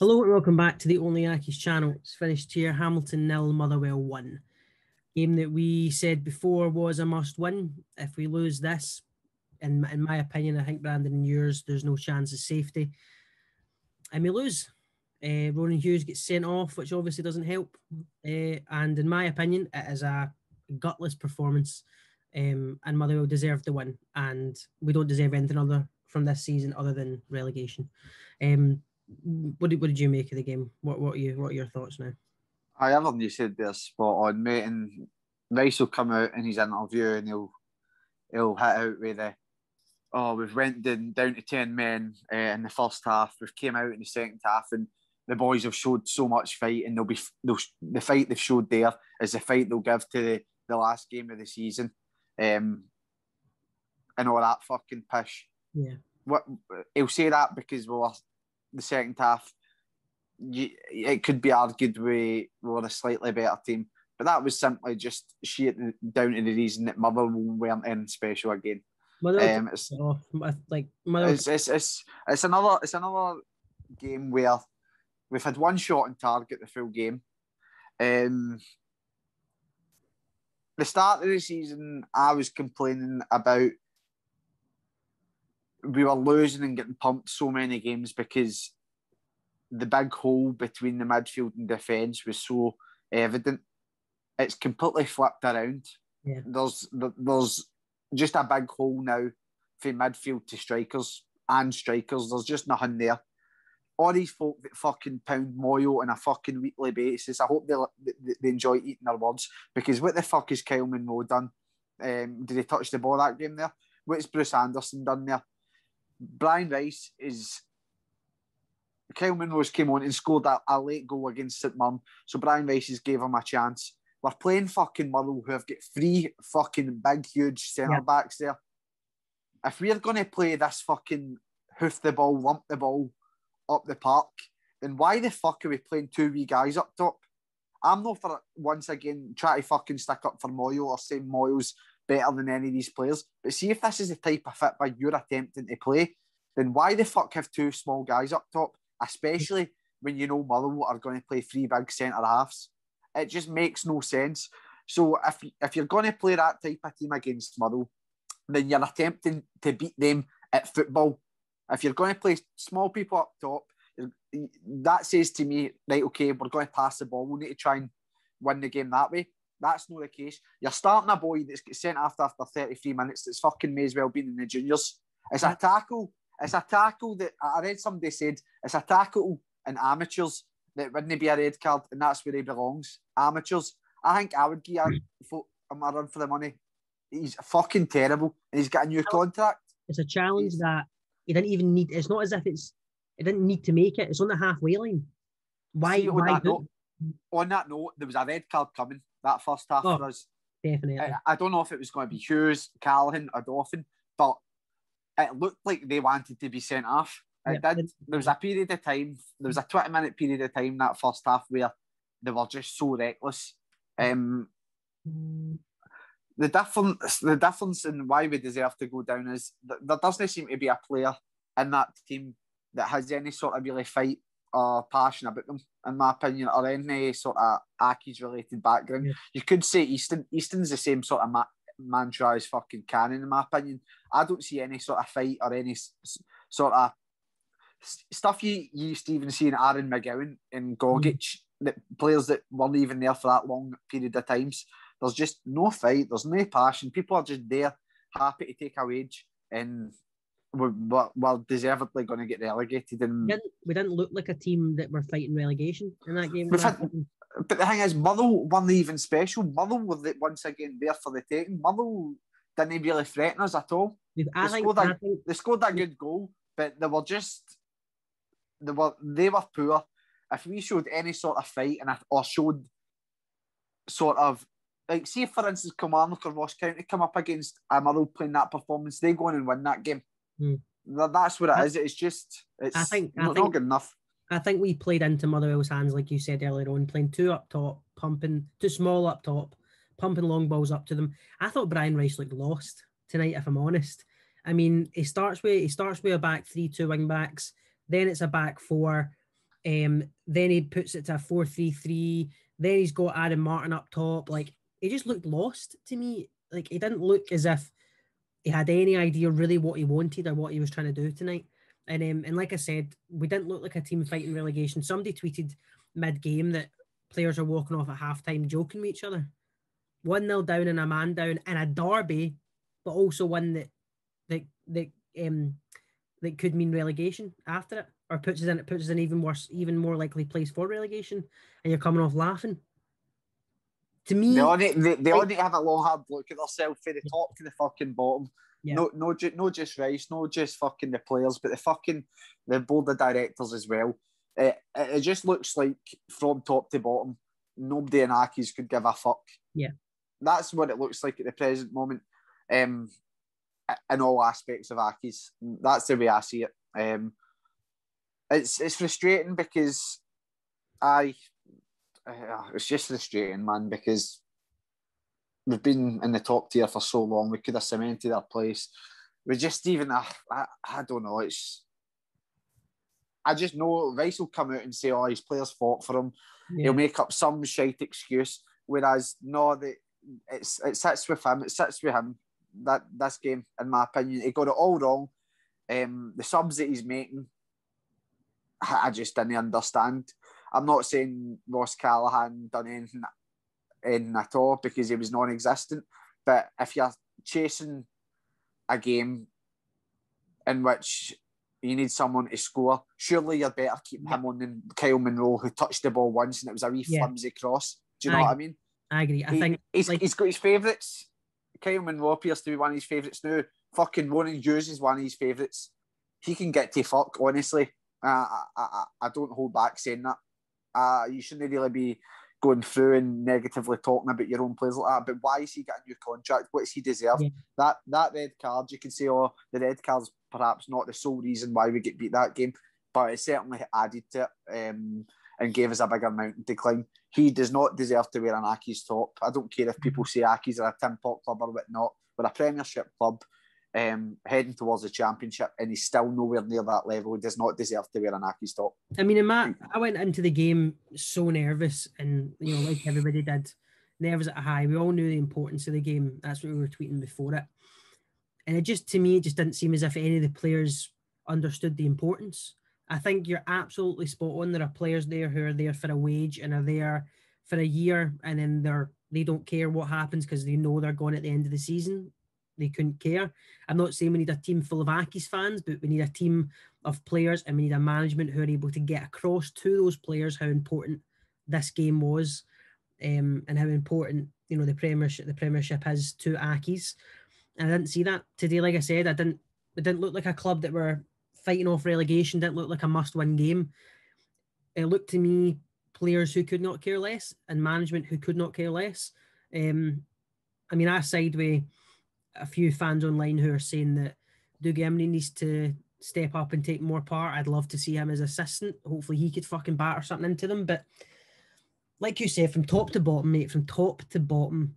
Hello and welcome back to the OnlyAccies channel. It's finished here. Hamilton 0, Motherwell 1. Game that we said before was a must-win. If we lose this, in my opinion, I think Brandon and yours, there's no chance of safety. And we lose. Ronan Hughes gets sent off, which obviously doesn't help. And in my opinion, it is a gutless performance. And Motherwell deserved the win. And we don't deserve anything other from this season other than relegation. What did you make of the game? What are your thoughts now? Everything you said there spot on, mate. And Rice will come out in his interview and he'll hit out with we've went down to 10 men in the first half. We've came out in the second half and the boys have showed so much fight, and the fight they've showed there is the fight they'll give to the last game of the season. And all that fucking pish. Yeah. He'll say that because the second half, it could be argued we were a slightly better team, but that was simply just down to the reason that Motherwell weren't in special again. It's another game where we've had one shot on target the full game. The start of the season, I was complaining about we were losing and getting pumped so many games because the big hole between the midfield and defence was so evident. It's completely flipped around. Yeah. There's just a big hole now from midfield to strikers and strikers. There's just nothing there. All these folk that fucking pound Moyo on a fucking weekly basis, I hope they enjoy eating their words, because what the fuck has Kyle Munro done? Did he touch the ball that game there? What's Bruce Anderson done there? Brian Rice is... Kyle Munro's came on and scored a late goal against St Mirren, so Brian Rice has gave him a chance. We're playing fucking Motherwell, who have got three fucking big, huge centre-backs there. If we're going to play this fucking hoof the ball, lump the ball up the park, then why the fuck are we playing two wee guys up top? I'm not for, once again, try to fucking stick up for Moyo or say Moyo's better than any of these players. But see, if this is the type of football you're attempting to play, then why the fuck have two small guys up top? Especially when you know Motherwell are going to play three big centre-halves. It just makes no sense. So if you're going to play that type of team against Motherwell, then you're attempting to beat them at football. If you're going to play small people up top, that says to me, right, okay, we're going to pass the ball. We need to try and win the game that way. That's not the case. You're starting a boy that's sent after 33 minutes that's fucking may as well been in the juniors. It's a tackle. It's a tackle that I read somebody said it's a tackle in amateurs that wouldn't be a red card, and that's where he belongs. Amateurs. I think I would give him a run for the money. He's fucking terrible, and he's got a new contract. It's a challenge that he didn't even need. It's not as if it didn't need to make it. It's on the halfway line. Why? See, on that note, there was a red card coming that first half for us. Definitely. I don't know if it was going to be Hughes, Callaghan, or Dauphin, but it looked like they wanted to be sent off. It did. There was a period of time, there was a 20-minute period of time that first half where they were just so reckless. The difference in why we deserve to go down is there doesn't seem to be a player in that team that has any sort of really fight or passion about them, in my opinion, or any sort of Accies related background. Yeah. You could say Easton's the same sort of mantra as fucking Cannon, in my opinion. I don't see any sort of fight or any sort of stuff you Stephen see in Aaron McGowan and Gogic, that players that weren't even there for that long period of times. There's just no fight, there's no passion. People are just there, happy to take a wage, and we're deservedly going to get relegated. And we didn't look like a team that were fighting relegation in that game. But the thing is, Motherwell weren't even special. Motherwell were once again there for the taking. Motherwell didn't really threaten us at all. They scored a good goal, but they were poor. If we showed any sort of fight or showed sort of, like, see if for instance Kilmarnock or Ross County come up against a Motherwell playing that performance, they go in and win that game. That's what it is. It's just not good enough. I think we played into Motherwell's hands, like you said earlier on, playing two up top, too small up top, pumping long balls up to them. I thought Brian Rice looked lost tonight, if I'm honest. I mean, he starts with a back 3-2 wing backs, then it's a back four, Then he puts it to a 4-3-3. Then he's got Adam Martin up top. Like, he just looked lost to me. Like, he didn't look as if he had any idea really what he wanted or what he was trying to do tonight. And like I said, we didn't look like a team fighting relegation. Somebody tweeted mid-game that players are walking off at halftime joking with each other. 1-0 down and a man down in a derby, but also one that could mean relegation after it, or puts us in even worse, even more likely place for relegation, and you're coming off laughing. To me, they all need to have a long hard look at themselves from the top to the fucking bottom. Yeah. No just Rice, no just fucking the players, but the board of directors as well. It just looks like from top to bottom, nobody in Accies could give a fuck. Yeah, that's what it looks like at the present moment. In all aspects of Accies, that's the way I see it. It's frustrating because it's just frustrating, man, because we've been in the top tier for so long. We could have cemented our place. We just even, I don't know. I just know Rice will come out and say, "Oh, his players fought for him." Yeah. He'll make up some shite excuse. Whereas, no, it sits with him. It sits with him. That this game, in my opinion, he got it all wrong. The subs that he's making, I just didn't understand. I'm not saying Ross Callaghan done anything at all because he was non-existent. But if you're chasing a game in which you need someone to score, surely you're better keeping him on than Kyle Monroe, who touched the ball once and it was a wee flimsy cross. Do you know what I mean? I agree. I think he's got his favourites. Kyle Monroe appears to be one of his favourites now. Fucking Ronan Hughes is one of his favourites. He can get to fuck, honestly. I don't hold back saying that. You shouldn't really be going through and negatively talking about your own players like that. But why is he getting a new contract? What does he deserve? Yeah. That red card, you can say, oh, the red card's perhaps not the sole reason why we get beat that game, but it certainly added to it and gave us a bigger mountain to climb. He does not deserve to wear an Accies top. I don't care if people say Accies are a tin pot club or whatnot. We're a Premiership club heading towards the Championship, and he's still nowhere near that level. He does not deserve to wear an Accies top. I mean, I went into the game so nervous, and like everybody did, nervous at a high. We all knew the importance of the game. That's what we were tweeting before it. And to me, it just didn't seem as if any of the players understood the importance. I think you're absolutely spot on. There are players there who are there for a wage and are there for a year, and then they don't care what happens because they know they're gone at the end of the season. They couldn't care. I'm not saying we need a team full of Accies fans, but we need a team of players, and we need a management who are able to get across to those players how important this game was, and how important the Premiership is to Accies. And I didn't see that today. Like I said, it didn't look like a club that were fighting off relegation. Didn't look like a must-win game. It looked to me players who could not care less and management who could not care less. I mean, I side with a few fans online who are saying that Dougie Imrie needs to step up and take more part. I'd love to see him as assistant. Hopefully he could fucking batter something into them. But like you said, from top to bottom, mate, from top to bottom,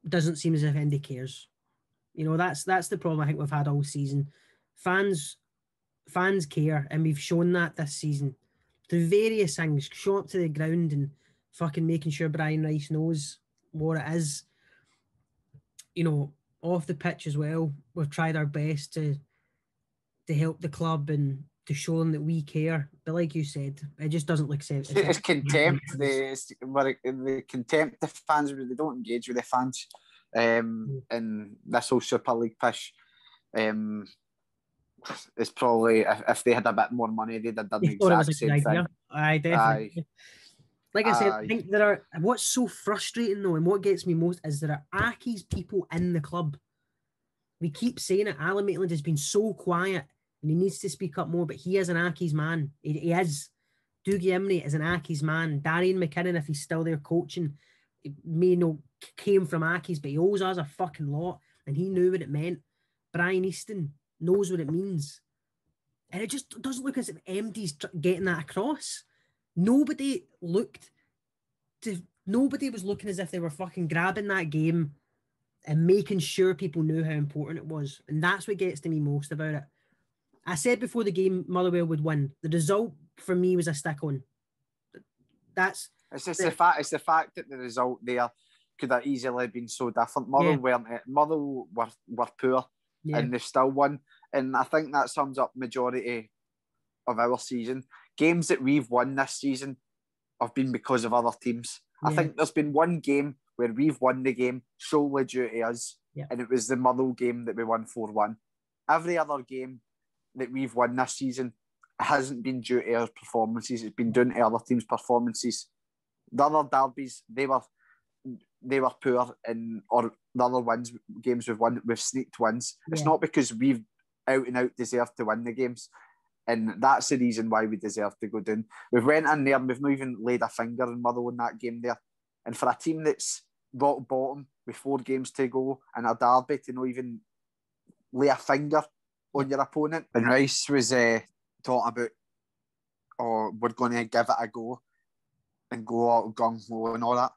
doesn't seem as if Andy cares. That's the problem I think we've had all season. Fans care, and we've shown that this season through various things. Show up to the ground and fucking making sure Brian Rice knows what it is. Off the pitch as well, we've tried our best to help the club and to show them that we care. But like you said, it just doesn't look safe. It's contempt. The contempt the fans, they don't engage with the fans. And this whole Super League pish, it's probably if they had a bit more money, they'd have done the exact same thing. Aye, definitely. Like I said, I think what's so frustrating though, and what gets me most is there are Accies people in the club. We keep saying it. Alan Maitland has been so quiet and he needs to speak up more, but he is an Accies man. He is. Dougie Imrie is an Accies man. Darian McKinnon, if he's still there coaching, he may know came from Accies, but he owes us a fucking lot, and he knew what it meant. Brian Easton knows what it means. And it just doesn't look as if MD's getting that across. Nobody was looking as if they were fucking grabbing that game and making sure people knew how important it was. And that's what gets to me most about it. I said before the game Motherwell would win. The result for me was a stick on. That's it's the fact that the result there could have easily been so different. Motherwell were poor, and they've still won. And I think that sums up majority of our season. Games that we've won this season have been because of other teams. I think there's been one game where we've won the game solely due to us, and it was the Motherwell game that we won 4-1. Every other game that we've won this season hasn't been due to our performances. It's been due to other teams' performances. The other derbies, they were poor, or the other games we've won, we've sneaked wins. It's not because we've out and out deserved to win the games. And that's the reason why we deserve to go down. We've went in there and we've not even laid a finger in Motherwell in that game there. And for a team that's rock bottom with 4 games to go and a derby to not even lay a finger on your opponent. And Rice was talking about, we're going to give it a go and go out gung-ho and all that.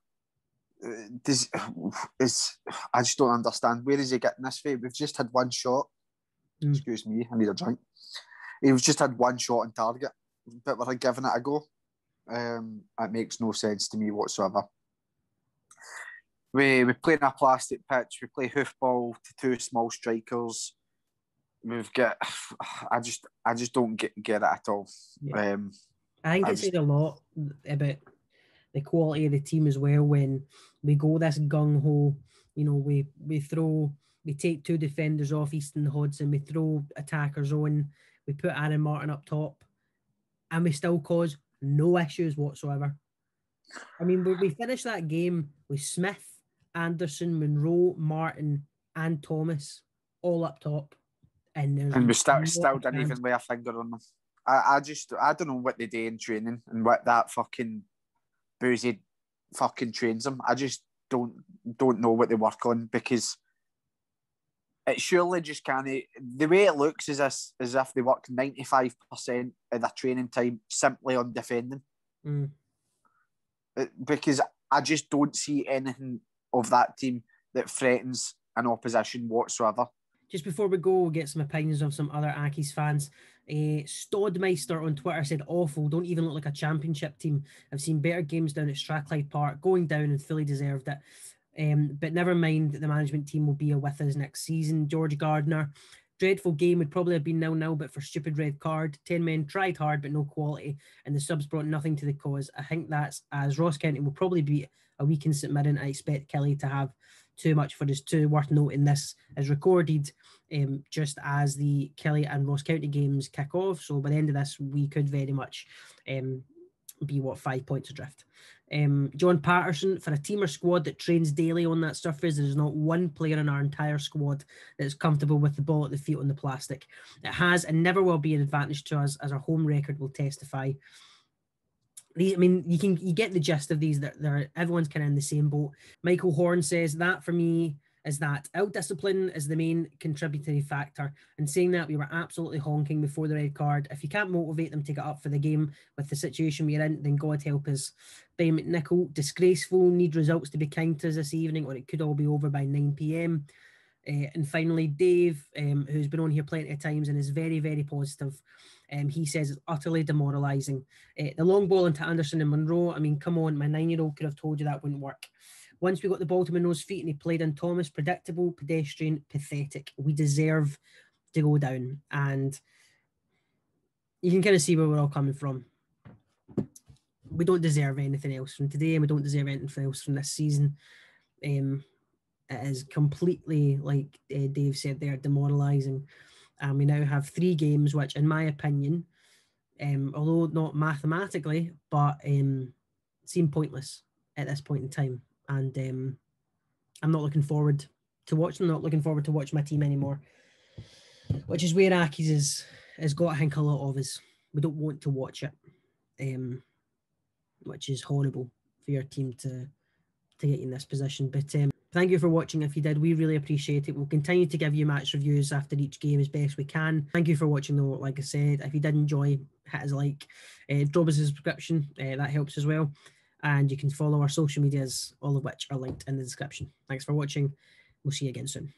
I just don't understand. Where is he getting this from? We've just had one shot. Excuse me, I need a drink. We've just had one shot on target, but we're giving it a go. It makes no sense to me whatsoever. We play in a plastic pitch. We play hoofball to 2 small strikers. We've got. I just don't get it at all. Yeah. I think it said a lot about the quality of the team as well when we go this gung ho. You know, we take 2 defenders off Easton Hodgson. We throw attackers on. We put Aaron Martin up top, and we still cause no issues whatsoever. I mean, we finished that game with Smith, Anderson, Monroe, Martin, and Thomas all up top, and we still didn't even lay a finger on them. I don't know what they do in training and what that fucking boozy fucking trains them. I just don't know what they work on, because it surely just can't. The way it looks is as if they work 95% of their training time simply on defending. Because I just don't see anything of that team that threatens an opposition whatsoever. Just before we go, we'll get some opinions of some other Accies fans. Stodmeister on Twitter said, awful, don't even look like a championship team. I've seen better games down at Strathclyde Park, going down and fully deserved it. But never mind, the management team will be with us next season. George Gardner, dreadful game, would probably have been 0-0, but for stupid red card. 10 men tried hard, but no quality, and the subs brought nothing to the cause. I think that's, as Ross County will probably be a week in St Mirren, I expect Kelly to have too much for his 2. Worth noting, this is recorded just as the Kelly and Ross County games kick off. So by the end of this, we could very much be 5 points adrift. John Patterson, for a team or squad that trains daily on that surface, there is not one player in our entire squad that is comfortable with the ball at the feet on the plastic. It has and never will be an advantage to us, as our home record will testify. I mean, you get the gist of these. Everyone's kind of in the same boat. Michael Horn says that for me is that out-discipline is the main contributory factor. And saying that, we were absolutely honking before the red card. If you can't motivate them to get up for the game with the situation we're in, then God help us. Ben McNichol, disgraceful, need results to be kind to us this evening, or it could all be over by 9 p.m. And finally, Dave, who's been on here plenty of times and is very, very positive. He says it's utterly demoralising. The long ball into Anderson and Monroe, I mean, come on, my 9-year-old could have told you that wouldn't work. Once we got the ball to Monroe's feet and he played in Thomas, predictable, pedestrian, pathetic. We deserve to go down. And you can kind of see where we're all coming from. We don't deserve anything else from today, and we don't deserve anything else from this season. It is completely, like Dave said there, demoralising. And we now have 3 games, which, in my opinion, although not mathematically, but seem pointless at this point in time. And I'm not looking forward to watching. I'm not looking forward to watch my team anymore, which is where Accies has got, I think, a lot of us. We don't want to watch it, which is horrible for your team to get in this position. But thank you for watching. If you did, we really appreciate it. We'll continue to give you match reviews after each game as best we can. Thank you for watching though. Like I said, if you did enjoy, hit us a like, drop us a subscription, that helps as well. And you can follow our social medias, all of which are linked in the description. Thanks for watching. We'll see you again soon.